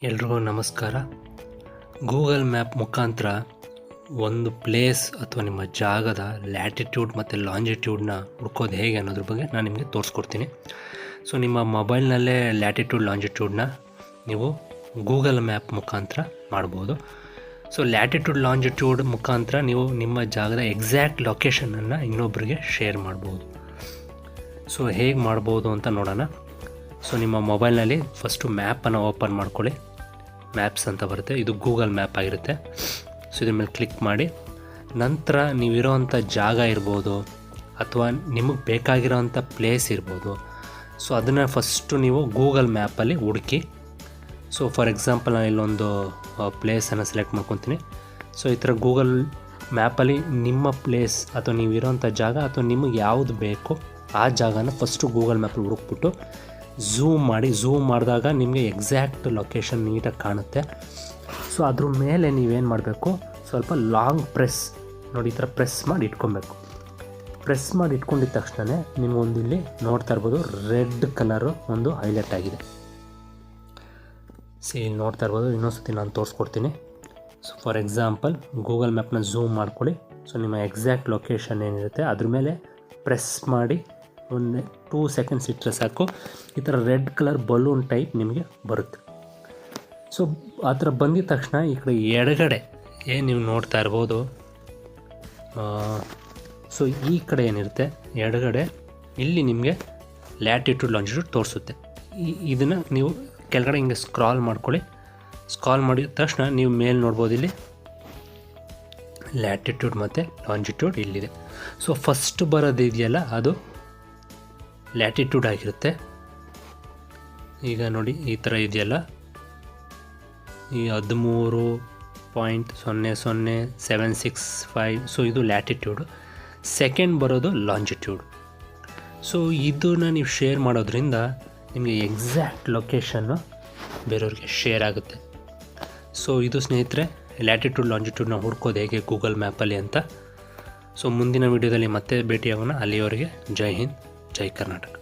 ಎಲ್ರಿಗೂ ನಮಸ್ಕಾರ. Google map ಮುಖಾಂತರ ಒಂದು ಪ್ಲೇಸ್ ಅಥವಾ ನಿಮ್ಮ ಜಾಗದ ಲ್ಯಾಟಿಟ್ಯೂಡ್ ಮತ್ತು ಲಾಂಜಿಟ್ಯೂಡ್ನ ಹುಡ್ಕೋದು ಹೇಗೆ ಅನ್ನೋದ್ರ ಬಗ್ಗೆ ನಾನು ನಿಮಗೆ ತೋರಿಸ್ಕೊಡ್ತೀನಿ. ಸೊ ನಿಮ್ಮ ಮೊಬೈಲ್ನಲ್ಲೇ ಲ್ಯಾಟಿಟ್ಯೂಡ್ ಲಾಂಜಿಟ್ಯೂಡ್ನ ನೀವು ಗೂಗಲ್ ಮ್ಯಾಪ್ ಮುಖಾಂತರ ಮಾಡ್ಬೋದು. ಸೊ ಲ್ಯಾಟಿಟ್ಯೂಡ್ ಲಾಂಜಿಟ್ಯೂಡ್ ಮುಖಾಂತರ ನೀವು ನಿಮ್ಮ ಜಾಗದ ಎಕ್ಸಾಕ್ಟ್ ಲೊಕೇಶನನ್ನು ಇನ್ನೊಬ್ಬರಿಗೆ ಶೇರ್ ಮಾಡ್ಬೋದು. ಸೊ ಹೇಗೆ ಮಾಡ್ಬೋದು ಅಂತ ನೋಡೋಣ. ಸೊ ನಿಮ್ಮ ಮೊಬೈಲ್ನಲ್ಲಿ ಫಸ್ಟು ಮ್ಯಾಪನ್ನು ಓಪನ್ ಮಾಡ್ಕೊಳ್ಳಿ. ಮ್ಯಾಪ್ಸ್ ಅಂತ ಬರುತ್ತೆ, ಇದು ಗೂಗಲ್ ಮ್ಯಾಪ್ ಆಗಿರುತ್ತೆ. ಸೊ ಇದ್ರ ಮೇಲೆ ಕ್ಲಿಕ್ ಮಾಡಿ, ನಂತರ ನೀವಿರೋವಂಥ ಜಾಗ ಇರ್ಬೋದು ಅಥವಾ ನಿಮಗೆ ಬೇಕಾಗಿರೋವಂಥ ಪ್ಲೇಸ್ ಇರ್ಬೋದು. ಸೊ ಅದನ್ನು ಫಸ್ಟು ನೀವು ಗೂಗಲ್ ಮ್ಯಾಪಲ್ಲಿ ಹುಡುಕಿ. ಸೊ ಫಾರ್ ಎಕ್ಸಾಂಪಲ್ ನಾನು ಇಲ್ಲೊಂದು ಪ್ಲೇಸನ್ನು ಸೆಲೆಕ್ಟ್ ಮಾಡ್ಕೊತೀನಿ. ಸೊ ಈ ಥರ ಗೂಗಲ್ ಮ್ಯಾಪಲ್ಲಿ ನಿಮ್ಮ ಪ್ಲೇಸ್ ಅಥವಾ ನೀವಿರೋವಂಥ ಜಾಗ ಅಥವಾ ನಿಮಗೆ ಯಾವುದು ಬೇಕು ಆ ಜಾಗನ ಫಸ್ಟು ಗೂಗಲ್ ಮ್ಯಾಪಲ್ಲಿ ಹುಡುಕ್ಬಿಟ್ಟು ಝೂಮ್ ಮಾಡಿದಾಗ ನಿಮಗೆ ಎಕ್ಸಾಕ್ಟ್ ಲೊಕೇಶನ್ ನೀಟಾಗಿ ಕಾಣುತ್ತೆ. ಸೊ ಅದ್ರ ಮೇಲೆ ನೀವೇನು ಮಾಡಬೇಕು, ಸ್ವಲ್ಪ ಲಾಂಗ್ ಪ್ರೆಸ್ ನೋಡಿ, ಈ ಥರ ಪ್ರೆಸ್ ಮಾಡಿ ಇಟ್ಕೊಬೇಕು. ಪ್ರೆಸ್ ಮಾಡಿ ಇಟ್ಕೊಂಡಿದ್ದ ತಕ್ಷಣ ನಿಮಗೊಂದು ಇಲ್ಲಿ ನೋಡ್ತಾ ಇರ್ಬೋದು, ರೆಡ್ ಕಲರು ಒಂದು ಹೈಲೈಟ್ ಆಗಿದೆ. ಇಲ್ಲಿ ನೋಡ್ತಾ ಇರ್ಬೋದು. ಇನ್ನೊಂದ್ಸತಿ ನಾನು ತೋರಿಸ್ಕೊಡ್ತೀನಿ. ಸೊ ಫಾರ್ ಎಕ್ಸಾಂಪಲ್ ಗೂಗಲ್ ಮ್ಯಾಪ್ನ ಝೂಮ್ ಮಾಡ್ಕೊಳ್ಳಿ. ಸೊ ನಿಮ್ಮ ಎಕ್ಸಾಕ್ಟ್ ಲೊಕೇಶನ್ ಏನಿರುತ್ತೆ ಅದ್ರ ಮೇಲೆ ಪ್ರೆಸ್ ಮಾಡಿ ಒಂದು 2 ಸೆಕೆಂಡ್ಸ್ ಇಟ್ಟರೆ ಸಾಕು, ಈ ಥರ ರೆಡ್ ಕಲರ್ ಬಲೂನ್ ಟೈಪ್ ನಿಮಗೆ ಬರುತ್ತೆ. ಸೊ ಆ ಥರ ಬಂದಿದ ತಕ್ಷಣ ಈ ಕಡೆ ಎಡಗಡೆ ಏನು ನೀವು ನೋಡ್ತಾ ಇರ್ಬೋದು. ಸೊ ಈ ಕಡೆ ಏನಿರುತ್ತೆ ಎಡಗಡೆ, ಇಲ್ಲಿ ನಿಮಗೆ ಲ್ಯಾಟಿಟ್ಯೂಡ್ ಲಾಂಜಿಟ್ಯೂಡ್ ತೋರಿಸುತ್ತೆ. ಇದನ್ನು ನೀವು ಕೆಳಗಡೆ ಹಿಂಗೆ ಸ್ಕ್ರಾಲ್ ಮಾಡ್ಕೊಳ್ಳಿ. ಸ್ಕ್ರಾಲ್ ಮಾಡಿದ ತಕ್ಷಣ ನೀವು ಮೇಲೆ ನೋಡ್ಬೋದು, ಇಲ್ಲಿ ಲ್ಯಾಟಿಟ್ಯೂಡ್ ಮತ್ತು ಲಾಂಜಿಟ್ಯೂಡ್ ಇಲ್ಲಿದೆ. ಸೊ ಫಸ್ಟ್ ಬರೋದು ಇದೆಯಲ್ಲ ಅದು ಲ್ಯಾಟಿಟ್ಯೂಡ್ ಆಗಿರುತ್ತೆ. ಈಗ ನೋಡಿ ಈ ಥರ ಇದೆಯಲ್ಲ, ಈ 13.00765. ಸೊ ಇದು ಲ್ಯಾಟಿಟ್ಯೂಡು. ಸೆಕೆಂಡ್ ಬರೋದು ಲಾಂಜಿಟ್ಯೂಡ್. ಸೊ ಇದನ್ನು ನೀವು ಶೇರ್ ಮಾಡೋದ್ರಿಂದ ನಿಮಗೆ ಎಕ್ಸಾಕ್ಟ್ ಲೊಕೇಶನ್ನು ಬೇರೆಯವ್ರಿಗೆ ಶೇರ್ ಆಗುತ್ತೆ. ಸೊ ಇದು ಸ್ನೇಹಿತರೆ ಲ್ಯಾಟಿಟ್ಯೂಡ್ ಲಾಂಜಿಟ್ಯೂಡ್ನ ಹುಡ್ಕೋದು ಹೇಗೆ ಗೂಗಲ್ ಮ್ಯಾಪಲ್ಲಿ ಅಂತ. ಸೊ ಮುಂದಿನ ವಿಡಿಯೋದಲ್ಲಿ ಮತ್ತೆ ಭೇಟಿಯಾಗೋಣ. ಅಲ್ಲಿಯವರೆಗೆ ಜೈ ಹಿಂದ್, ಜೈ ಕರ್ನಾಟಕ.